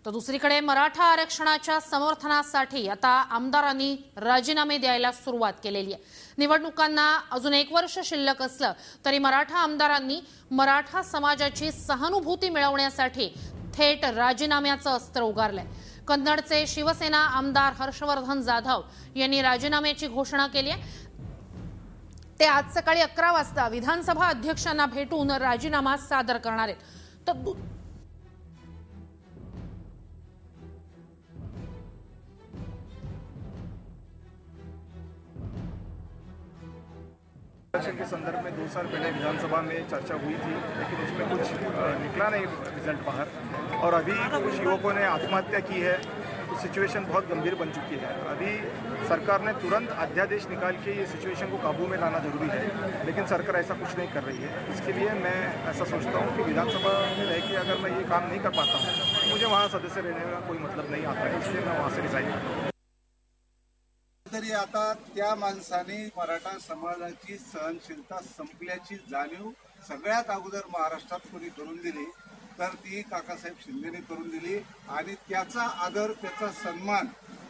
तर दुसरीकडे मराठा आरक्षणाच्या समर्थनासाठी आता आमदारांनी राजीनामे द्यायला सुरुवात केलेली आहे। निवडणुकांना अजून 1 वर्ष शिल्लक असलं तरी मराठा आमदारांनी मराठा समाजाची सहानुभूती मिळवण्यासाठी थेट राजीनाम्याचं अस्त्र उगारलंय। कन्नडचे शिवसेना आमदार हर्षवर्धन जाधव यांनी राजीनाम्याची घोषणा केली आहे। ते आज सकाळी 11 वाजता विधानसभा अध्यक्षांना भेटून राजीनामा सादर करणार आहेत। तर के संदर्भ में 2 साल पहले विधानसभा में चर्चा हुई थी, लेकिन उसमें कुछ निकला नहीं रिजल्ट बाहर, और अभी कुछ युवकों ने आत्महत्या की है। तो सिचुएशन बहुत गंभीर बन चुकी है। अभी सरकार ने तुरंत अध्यादेश निकाल के ये सिचुएशन को काबू में लाना जरूरी है, लेकिन सरकार ऐसा कुछ नहीं कर रही है। इसके लिए मैं ऐसा सोचता हूँ कि विधानसभा में रह के अगर मैं ये काम नहीं कर पाता हूँ तो मुझे वहाँ सदस्य रहने का कोई मतलब नहीं आता है, इसलिए मैं वहाँ से रिजाइन करता हूँ। तरी आता त्या माणसाने मराठा समाजाची सहनशीलता संपल्याची जाणीव सगळ्यात अगोदर महाराष्ट्रात कोणी करून दिली तर ती काकासाहेब शिंदेने करून दिली, आणि त्याचा आदर, त्याचा सन्मान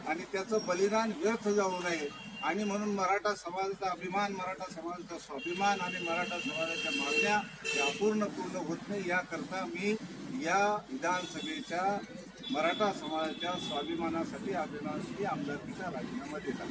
आणि त्याचं बलिदान व्यर्थ जाऊ नये, आणि म्हणून मराठा समाजाचा अभिमान, मराठा समाजाचा स्वाभिमान आणि मराठा समाजाच्या मागण्या या पूर्ण होत नाही, याकरता मी या विधानसभेच्या मराठा समाजाच्या स्वाभिमानासाठी अभिमानासाठी आमदारकीचा राजीनामा देतात।